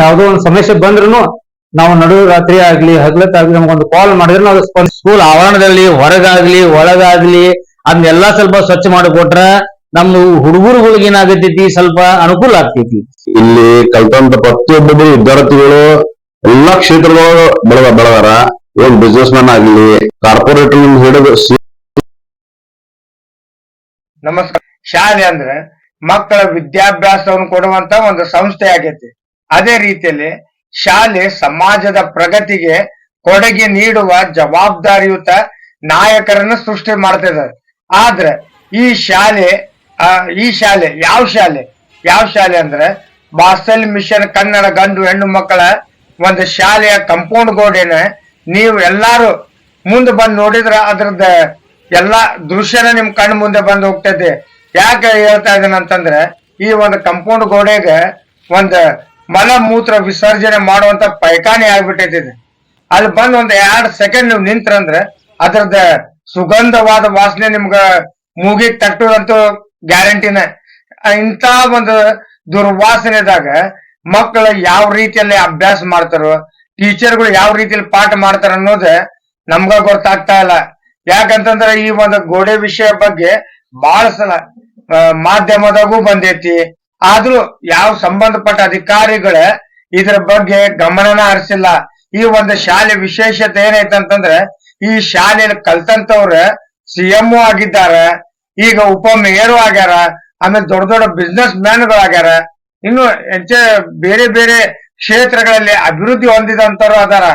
ಯಾವ್ದೋ ಒಂದು ಸಮಸ್ಯೆ ಬಂದ್ರು ನಾವು ನಡು ರಾತ್ರಿ ಆಗ್ಲಿ ಹಗಲತ್ತಾಗ್ಲಿ ನಮಗೊಂದು ಕಾಲ್ ಮಾಡಿದ್ರೆ ನಾವು ಸ್ಕೂಲ್ ಆವರಣದಲ್ಲಿ ಹೊರಗಾಗ್ಲಿ ಒಳಗಾಗ್ಲಿ ಅದನ್ನೆಲ್ಲಾ ಸ್ವಲ್ಪ ಸ್ವಚ್ಛ ಮಾಡಿಕೊಟ್ರ ನಮ್ಮ ಹುಡುಗರುಗಳಿಗೆ ಏನಾಗತೈತಿ ಸ್ವಲ್ಪ ಅನುಕೂಲ ಆಗ್ತೈತಿ. ಇಲ್ಲಿ ಕಲ್ತಂತ ಪ್ರತಿಯೊಬ್ಬರು ವಿದ್ಯಾರ್ಥಿಗಳು ಎಲ್ಲಾ ಕ್ಷೇತ್ರದೊಳಗ ಬೆಳೆದಾರ. ಏನ್ ಬಿಸ್ನೆಸ್ ಮ್ಯಾನ್ ಆಗ್ಲಿ, ಕಾರ್ಪೊರೇಟರ್ ಹಿಡಿದು. ನಮಸ್ಕಾರ. ಶಾಲೆ ಅಂದ್ರೆ ಮಕ್ಕಳ ವಿದ್ಯಾಭ್ಯಾಸವನ್ನು ಕೊಡುವಂತ ಒಂದು ಸಂಸ್ಥೆ ಆಗೈತಿ. ಅದೇ ರೀತಿಯಲ್ಲಿ ಶಾಲೆ ಸಮಾಜದ ಪ್ರಗತಿಗೆ ಕೊಡುಗೆ ನೀಡುವ ಜವಾಬ್ದಾರಿಯುತ ನಾಯಕರನ್ನು ಸೃಷ್ಟಿ ಮಾಡ್ತಿದೆ. ಆದ್ರೆ ಈ ಶಾಲೆ ಯಾವ ಶಾಲೆ ಅಂದ್ರೆ ಬಾಸೆಲ್ ಮಿಷನ್ ಕನ್ನಡ ಗಂಡು ಹೆಣ್ಣು ಮಕ್ಕಳ ಒಂದು ಶಾಲೆಯ ಕಂಪೌಂಡ್ ಗೋಡೆನ ನೀವು ಎಲ್ಲಾರು ಮುಂದೆ ಬಂದು ನೋಡಿದ್ರ ಅದ್ರದ್ದು ಎಲ್ಲಾ ದೃಶ್ಯನ ನಿಮ್ ಕಣ್ಣು ಮುಂದೆ ಬಂದು ಹೋಗ್ತೈತಿ. ಯಾಕೆ ಹೇಳ್ತಾ ಇದ್ದೇನೆ ಅಂತಂದ್ರೆ ಈ ಒಂದು ಕಂಪೌಂಡ್ ಗೋಡೆಗೆ ಒಂದು ಮಲ ಮೂತ್ರ ವಿಸರ್ಜನೆ ಮಾಡುವಂತ ಪೈಖಾನೆ ಆಗ್ಬಿಟ್ಟೈತಿ. ಅಲ್ಲಿ ಬಂದ್ ಒಂದ್ 2 ಸೆಕೆಂಡ್ ನೀವು ನಿಂತ್ರಂದ್ರೆ ಅದ್ರದ ಸುಗಂಧವಾದ ವಾಸನೆ ನಿಮ್ಗ ಮೂಗಿಗೆ ತಟ್ಟುವಂತೂ ಗ್ಯಾರಂಟಿನ. ಇಂಥ ಒಂದು ದುರ್ವಾಸನೆದಾಗ ಮಕ್ಕಳು ಯಾವ ರೀತಿಯಲ್ಲಿ ಅಭ್ಯಾಸ ಮಾಡ್ತಾರೋ, ಟೀಚರ್ಗಳು ಯಾವ ರೀತಿಯಲ್ಲಿ ಪಾಠ ಮಾಡ್ತಾರ ಅನ್ನೋದು ನಮ್ಗ ಗೊತ್ತಾಗ್ತಾ ಇಲ್ಲ. ಯಾಕಂತಂದ್ರ ಈ ಒಂದು ಗೋಡೆ ವಿಷಯ ಬಗ್ಗೆ ಬಹಳ ಸಲ ಮಾಧ್ಯಮದಾಗೂ ಬಂದೈತಿ. ಆದ್ರೂ ಯಾವ ಸಂಬಂಧಪಟ್ಟ ಅಧಿಕಾರಿಗಳ ಇದ್ರ ಬಗ್ಗೆ ಗಮನನ ಹರಿಸಿಲ್ಲ. ಈ ಒಂದು ಶಾಲೆ ವಿಶೇಷತೆ ಏನೈತಂತಂದ್ರೆ ಈ ಶಾಲೆಯಲ್ಲಿ ಕಲ್ತಂತವ್ರ CM ಆಗಿದ್ದಾರ, ಈಗ ಉಪಮೇಯರು ಆಗ್ಯಾರ, ಆಮೇಲೆ ದೊಡ್ಡ ದೊಡ್ಡ ಬಿಸ್ನೆಸ್ ಮ್ಯಾನ್ಗಳು ಆಗ್ಯಾರ, ಇನ್ನು ಬೇರೆ ಬೇರೆ ಕ್ಷೇತ್ರಗಳಲ್ಲಿ ಅಭಿವೃದ್ಧಿ ಹೊಂದಿದಂತವ್ರು ಅದಾರ.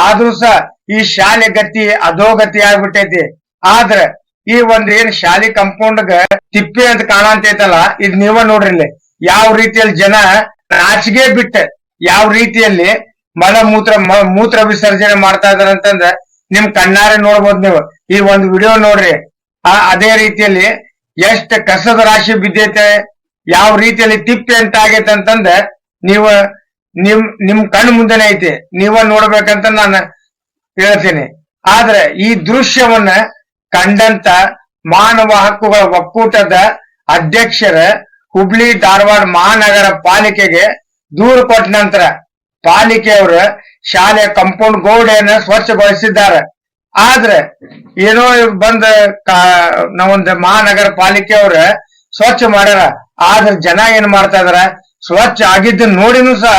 ಆದ್ರೂ ಸಹ ಈ ಶಾಲೆ ಗತಿ ಅಧೋಗತಿ ಆಗ್ಬಿಟ್ಟೈತಿ. ಆದ್ರೆ ಈ ಒಂದ್ ಏನ್ ಶಾಲೆ ಕಂಪೌಂಡ್ಗ ತಿಪ್ಪೆ ಅಂತ ಕಾಣಂತೈತಲ್ಲ, ಇದ್ ನೀವ ನೋಡ್ರಿ ಯಾವ ರೀತಿಯಲ್ಲಿ ಜನ ನಾಚಿಗೆ ಬಿಟ್ಟ ಯಾವ ರೀತಿಯಲ್ಲಿ ಮೂತ್ರ ವಿಸರ್ಜನೆ ಮಾಡ್ತಾ ಇದಾರೆ ಅಂತಂದ್ರೆ ನಿಮ್ ಕಣ್ಣಾರೆ ನೋಡ್ಬೋದು ನೀವು. ಈ ಒಂದು ವಿಡಿಯೋ ನೋಡ್ರಿ. ಅದೇ ರೀತಿಯಲ್ಲಿ ಎಷ್ಟ್ ಕಸದ ರಾಶಿ ಬಿದ್ದೈತೆ, ಯಾವ ರೀತಿಯಲ್ಲಿ ತಿಪ್ಪೆ ಅಂತ ಆಗೈತೆ ಅಂತಂದ್ರೆ ನಿಮ್ ಕಣ್ಣು ಮುಂದೆನೆ ಐತಿ, ನೀವ ನೋಡ್ಬೇಕಂತ ನಾನು ಹೇಳ್ತೀನಿ. ಆದ್ರೆ ಈ ದೃಶ್ಯವನ್ನ ಕಂಡಂತ ಮಾನವ ಹಕ್ಕುಗಳ ಒಕ್ಕೂಟದ ಅಧ್ಯಕ್ಷರ ಹುಬ್ಳಿ ಧಾರವಾಡ ಮಹಾನಗರ ಪಾಲಿಕೆಗೆ ದೂರು ಕೊಟ್ಟ ನಂತರ ಪಾಲಿಕೆಯವರು ಶಾಲೆಯ ಕಂಪೌಂಡ್ ಗೋಡೆಯನ್ನು ಸ್ವಚ್ಛಗೊಳಿಸಿದ್ದಾರೆ. ಆದ್ರೆ ಏನೋ ಬಂದ ನಾವೊಂದು ಮಹಾನಗರ ಪಾಲಿಕೆಯವ್ರ ಸ್ವಚ್ಛ ಮಾಡ್ಯಾರ. ಆದ್ರೆ ಜನ ಏನ್ ಮಾಡ್ತಾ ಇದಾರ, ಸ್ವಚ್ಛ ಆಗಿದ್ದ ನೋಡಿನೂ ಸಹ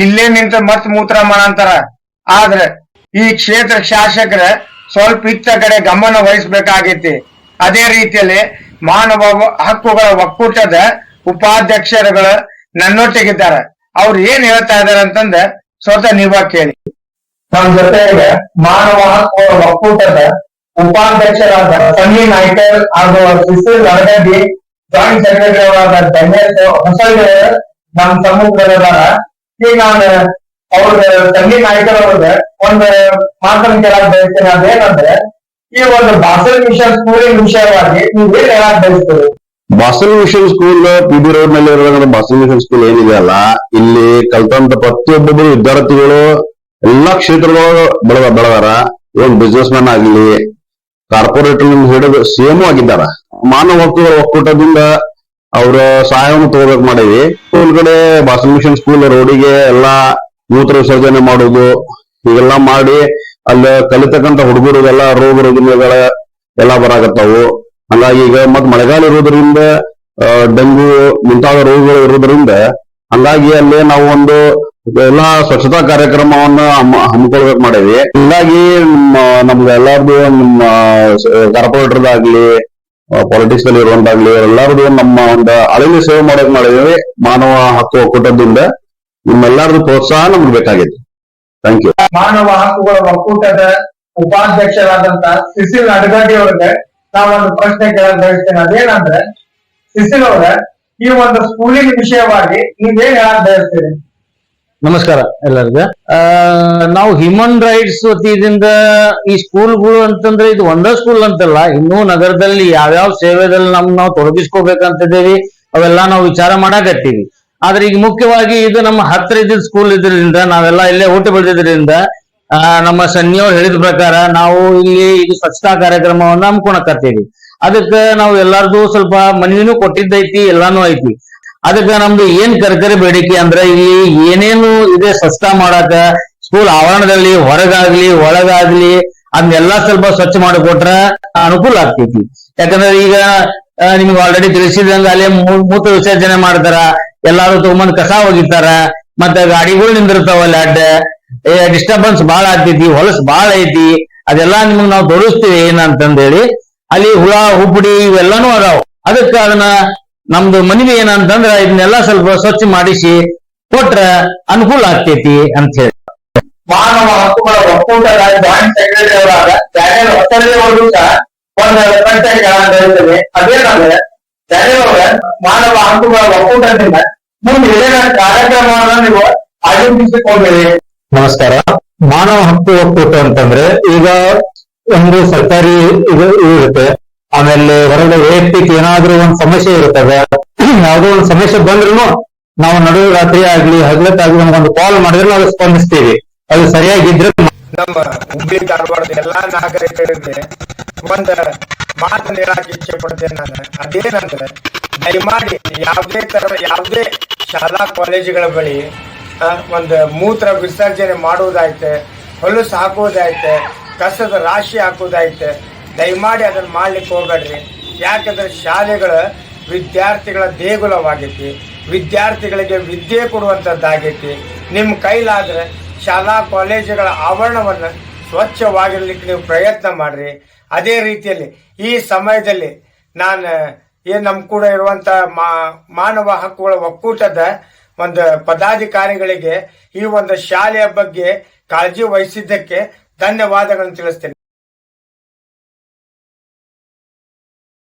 ಇಲ್ಲೇ ನಿಂತ ಮತ್ ಮೂತ್ರ ಮಾಡಂತಾರ. ಆದ್ರೆ ಈ ಕ್ಷೇತ್ರ ಶಾಸಕರ ಸ್ವಲ್ಪ ಇತ್ತ ಕಡೆ ಗಮನ ವಹಿಸ್ಬೇಕಾಗೈತಿ. ಅದೇ ರೀತಿಯಲ್ಲಿ ಮಾನವ ಹಕ್ಕುಗಳ ಒಕ್ಕೂಟದ ಉಪಾಧ್ಯಕ್ಷರುಗಳು ನನ್ನೊಟ್ಟಿಗಿದ್ದಾರೆ. ಅವ್ರು ಏನ್ ಹೇಳ್ತಾ ಇದಾರೆ ಅಂತಂದ್ರೆ ಸ್ವತಃ ನೀವ ಕೇಳಿ. ನಮ್ಮ ಜೊತೆಗೆ ಮಾನವ ಹಕ್ಕುಗಳ ಒಕ್ಕೂಟದ ಉಪಾಧ್ಯಕ್ಷರಾದ ಸನ್ನಿ ನಾಯ್ಕರ್ ಹಾಗೂ ಸಿಸಿಲ್ ಅರಗಡ್ಡಿ, ಜಾಯಿಂಟ್ ಸೆಕ್ರೆಟರಿ ಅವರಾದ ಗಣೇಶ್ ಹೊಸಳ್ಳಿ ನಮ್ಮ ಸಮ್ಮುಖದಲ್ಲಿದ್ದಾರೆ. ಈಗ ನಾನು ಅವ್ರ ಸನ್ನಿ ನಾಯ್ಕರ್ ಅವ್ರಿಗೆ ಒಂದು ಮಾತನ್ನು ಕೇಳಕ್ ಬಯಸ್ತೇನೆ. ಅದೇನಂದ್ರೆ ಈ ಒಂದು ಬಾಸೆಲ್ ಮಿಷನ್ ಸ್ಕೂಲಿನ ವಿಷಯವಾಗಿ ನೀವೇನ್ ಹೇಳಕ್ ಬಯಸ್ತೀರಿ? Basel mission school PB road ನಲ್ಲಿ ಇರೋದ್ರಿಂದ ಬಾಸೆಲ್ ಮಿಷನ್ ಸ್ಕೂಲ್ ಏನಿದೆ ಅಲ್ಲ, ಇಲ್ಲಿ ಕಲ್ತಂತ ಪ್ರತಿಯೊಬ್ಬರು ವಿದ್ಯಾರ್ಥಿಗಳು ಎಲ್ಲಾ ಕ್ಷೇತ್ರದೊಳಗ ಬೆಳೆದಾರ. ಏನ್ ಬಿಸ್ನೆಸ್ ಮ್ಯಾನ್ ಆಗ್ಲಿ, ಕಾರ್ಪೊರೇಟರ್ ಹಿಡಿದು CM ಆಗಿದ್ದಾರ. ಮಾನವ ಹಕ್ಕುಗಳ ಒಕ್ಕೂಟದಿಂದ ಅವ್ರ ಸಹಾಯವನ್ನು ತಗೋಬೇಕು ಮಾಡೀವಿ. ಸ್ಕೂಲ್ ಕಡೆ ಬಾಸೆಲ್ ಮಿಷನ್ ಸ್ಕೂಲ್ ರೋಡಿಗೆ ಎಲ್ಲಾ ಮೂತ್ರ ವಿಸರ್ಜನೆ ಮಾಡುದು ಹೀಗೆಲ್ಲಾ ಮಾಡಿ ಅಲ್ಲಿ ಕಲಿತಕ್ಕಂತ ಹುಡುಗರಿಗೆಲ್ಲ ರೋಗ ರುಜಿನಗಳ ಎಲ್ಲಾ ಬರಾಕತ್ತಾವು. ಹಂಗಾಗಿ ಈಗ ಮತ್ ಮಳೆಗಾಲ ಇರೋದ್ರಿಂದ ಡೆಂಗು ಮುಂತಾದ ರೋಗಗಳು ಇರೋದ್ರಿಂದ ಹಂಗಾಗಿ ಅಲ್ಲಿ ನಾವು ಒಂದು ಎಲ್ಲಾ ಸ್ವಚ್ಛತಾ ಕಾರ್ಯಕ್ರಮವನ್ನ ಹಮ್ಮಿಕೊಳ್ಬೇಕು ಮಾಡೀವಿ. ಹೀಗಾಗಿ ನಮ್ಗೆ ಎಲ್ಲಾರ್ದು ನಮ್ಮ ಕಾರ್ಪೊರೇಟರ್ದಾಗ್ಲಿ ಪಾಲಿಟಿಕ್ಸ್ ನಲ್ಲಿ ಇರುವಂತಾಗ್ಲಿ ಎಲ್ಲಾರ್ದು ನಮ್ಮ ಒಂದು ಅಳಿಲು ಸೇವೆ ಮಾಡೋಕ್ ಮಾಡಿದೀವಿ. ಮಾನವ ಹಕ್ಕು ಒಕ್ಕೂಟದಿಂದ ನಿಮ್ಮೆಲ್ಲಾರ್ದು ಪ್ರೋತ್ಸಾಹ ನಮ್ಗೆ ಬೇಕಾಗೈತಿ. Thank you. ಮಾನವ ಹಕ್ಕುಗಳ ಒಕ್ಕೂಟದ ಉಪಾಧ್ಯಕ್ಷರಾದಂತ ಸಿಸಿಲ್ ಅಡಗಡ್ಡಿ ಅವ್ರಿಗೆ ನಾವೊಂದು ಪ್ರಶ್ನೆ ಕೇಳಕ್ ಬಯಸ್ತೇನೆ. ಅದೇನಂದ್ರೆ ಸಿಸಿಲ್ ಅವ್ರ ಈ ಒಂದು ಸ್ಕೂಲಿನ ವಿಷಯವಾಗಿ ನೀವೇನ್ ಹೇಳಕ್ ಬಯಸ್ತೀರಿ? ನಮಸ್ಕಾರ ಎಲ್ಲರಿಗೂ. ನಾವು ಹ್ಯೂಮನ್ ರೈಟ್ಸ್ ವತಿಯಿಂದ ಈ ಸ್ಕೂಲ್ಗಳು ಅಂತಂದ್ರೆ ಇದು ಒಂದೇ ಸ್ಕೂಲ್ ಅಂತಲ್ಲ, ಇನ್ನೂ ನಗರದಲ್ಲಿ ಯಾವ್ಯಾವ ಸೇವೆದಲ್ಲಿ ನಾವು ತೊಡಗಿಸ್ಕೋಬೇಕಂತಿದ್ದೇವಿ ಅವೆಲ್ಲ ನಾವು ವಿಚಾರ ಮಾಡಾಕತ್ತೀವಿ. ಆದ್ರೆ ಈಗ ಮುಖ್ಯವಾಗಿ ಇದು ನಮ್ಮ ಹತ್ರ ಇದ್ದಿದ್ ಸ್ಕೂಲ್ ಇದ್ರಿಂದ, ನಾವೆಲ್ಲ ಇಲ್ಲೇ ಹುಟ್ಟು ಬೆಳೆದಿದ್ರಿಂದ ನಮ್ಮ ಸನ್ನಿಯವ್ರು ಹೇಳಿದ ಪ್ರಕಾರ ನಾವು ಇಲ್ಲಿ ಇದು ಸ್ವಚ್ಛತಾ ಕಾರ್ಯಕ್ರಮವನ್ನ ಹಮ್ಕೊಳಕತ್ತೀವಿ. ಅದಕ್ಕೆ ನಾವು ಎಲ್ಲಾರ್ದು ಸ್ವಲ್ಪ ಮನವಿನೂ ಕೊಟ್ಟಿದ್ದೈತಿ, ಎಲ್ಲಾನು ಐತಿ. ಅದಕ್ಕ ನಮ್ದು ಏನ್ ಕರ್ಕರಿ ಬೇಡಿಕೆ ಅಂದ್ರ ಇಲ್ಲಿ ಏನೇನು ಇದೆ ಸ್ವಚ್ಛ ಮಾಡಾಕ ಸ್ಕೂಲ್ ಆವರಣದಲ್ಲಿ ಹೊರಗಾಗ್ಲಿ ಒಳಗಾಗ್ಲಿ ಅದನ್ನೆಲ್ಲಾ ಸ್ವಲ್ಪ ಸ್ವಚ್ಛ ಮಾಡಿಕೊಟ್ರ ಅನುಕೂಲ ಆಗ್ತೈತಿ. ಯಾಕಂದ್ರೆ ಈಗ ನಿಮ್ಗೆ ಆಲ್ರೆಡಿ ತಿಳಿಸಿದಂಗ ಅಲ್ಲಿ ಮೂತ್ರ ವಿಸರ್ಜನೆ ಮಾಡ್ತಾರ, ಎಲ್ಲಾರು ತಗೊಂಬಂದ್ ಕಸ ಒಗಿತಾರ, ಮತ್ತೆ ಗಾಡಿಗಳು ನಿಂದಿರ್ತಾವಲ್ಲ ಅಡ್ಡ, ಡಿಸ್ಟರ್ಬೆನ್ಸ್ ಬಾಳ ಆಗ್ತೈತಿ, ಹೊಲಸ್ ಬಾಳ ಐತಿ. ಅದೆಲ್ಲಾ ನಿಮ್ಗೆ ನಾವು ತೋರಿಸ್ತೀವಿ ಏನಂತಂದೇಳಿ. ಅಲ್ಲಿ ಹುಳ ಹುಪ್ಪಡಿ ಇವೆಲ್ಲಾನು ಅದಾವ. ಅದಕ್ಕ ಅದನ್ನ ನಮ್ದು ಮನವಿ ಏನಂತಂದ್ರ ಇದನ್ನೆಲ್ಲಾ ಸ್ವಲ್ಪ ಸ್ವಚ್ಛ ಮಾಡಿಸಿ ಕೊಟ್ರ ಅನುಕೂಲ ಆಗ್ತೈತಿ ಅಂತ ಹೇಳಿ. ಮಾನವ ಹಕ್ಕುಗಳ ಒಕ್ಕೂಟದ ಜಾಯಿಂಟ್ ಸೆಕ್ರೆಟರಿ ಅವರಾದ ಡ್ಯಾನಿಯಲ್ ಹೊಸಳ್ಳಿ ಅವರು ಸಹ ಒಂದು ಪ್ರಶ್ನೆ ಅದೇನಂದ್ರೆ, ಡ್ಯಾನಿಯಲ್ ಅವರ ಮಾನವ ಹಕ್ಕುಗಳ ಒಕ್ಕೂಟದಿಂದ ಮುಂದೆ ಏನೇನ ಕಾರ್ಯಕ್ರಮವನ್ನು ನೀವು ಆಯೋಜಿಸಿಕೊಂಡಿರಿ? ನಮಸ್ಕಾರ. ಮಾನವ ಹಕ್ಕು ಒಕ್ಕೂಟ ಅಂತಂದ್ರೆ ಈಗ ಒಂದು ಸರ್ಕಾರಿ ಇದು ಇರುತ್ತೆ, ಆಮೇಲೆ ಹೊರಗಡೆ ವೈಯಕ್ತಿಕ ಏನಾದ್ರೂ ಒಂದು ಸಮಸ್ಯೆ ಇರುತ್ತದೆ. ಯಾವುದೋ ಒಂದು ಸಮಸ್ಯೆ ಬಂದ್ರು ನಾವು ನಡುವೆ ರಾತ್ರಿ ಆಗ್ಲಿ ಹಗಲತ್ತಾಗ್ಲಿ ನಮ್ಗೊಂದು ಕಾಲ್ ಮಾಡಿದ್ರೆ ನಾವು ಸ್ಪಂದಿಸ್ತೀವಿ. ಅದು ಸರಿಯಾಗಿದ್ರೆ ನಮ್ಮ ಹುಬ್ಳಿ ಧಾರವಾಡದ ಎಲ್ಲಾ ನಾಗರಿಕರಿಗೆ ಒಂದ್ ಮಾತನ್ನ ಹೇಳಕ್ ಇಚ್ಛೆ ಪಡ್ತೇನೆ ನಾನು. ಅದೇನಂದ್ರೆ, ದಯಮಾಡಿ ಯಾವುದೇ ಶಾಲಾ ಕಾಲೇಜುಗಳ ಬಳಿ ಒಂದು ಮೂತ್ರ ವಿಸರ್ಜನೆ ಮಾಡುವುದಾಯ್ತೆ, ಹೊಲಸು ಹಾಕುವುದಾಯ್ತೆ, ಕಸದ ರಾಶಿ ಹಾಕುವುದಾಯ್ತೆ, ದಯಮಾಡಿ ಅದನ್ನ ಮಾಡ್ಲಿಕ್ಕೆ ಹೋಗ್ಬೇಡ್ರಿ. ಯಾಕಂದ್ರೆ ಶಾಲೆಗಳ ವಿದ್ಯಾರ್ಥಿಗಳ ದೇಗುಲವಾಗೈತಿ, ವಿದ್ಯಾರ್ಥಿಗಳಿಗೆ ವಿದ್ಯೆ ಕೊಡುವಂತದ್ದಾಗೈತಿ. ನಿಮ್ ಕೈಲಾದ್ರೆ ಶಾಲಾ ಕಾಲೇಜುಗಳ ಆವರಣವನ್ನ ಸ್ವಚ್ಛವಾಗಿರ್ಲಿಕ್ಕೆ ನೀವು ಪ್ರಯತ್ನ ಮಾಡ್ರಿ. ಅದೇ ರೀತಿಯಲ್ಲಿ ಈ ಸಮಯದಲ್ಲಿ ನಾನು ನಮ್ ಕೂಡ ಇರುವಂತ ಮಾನವ ಹಕ್ಕುಗಳ ಒಕ್ಕೂಟದ ಒಂದು ಪದಾಧಿಕಾರಿಗಳಿಗೆ ಈ ಒಂದು ಶಾಲೆಯ ಬಗ್ಗೆ ಕಾಳಜಿ ವಹಿಸಿದ್ದಕ್ಕೆ ಧನ್ಯವಾದಗಳನ್ನು ತಿಳಿಸ್ತೇನೆ.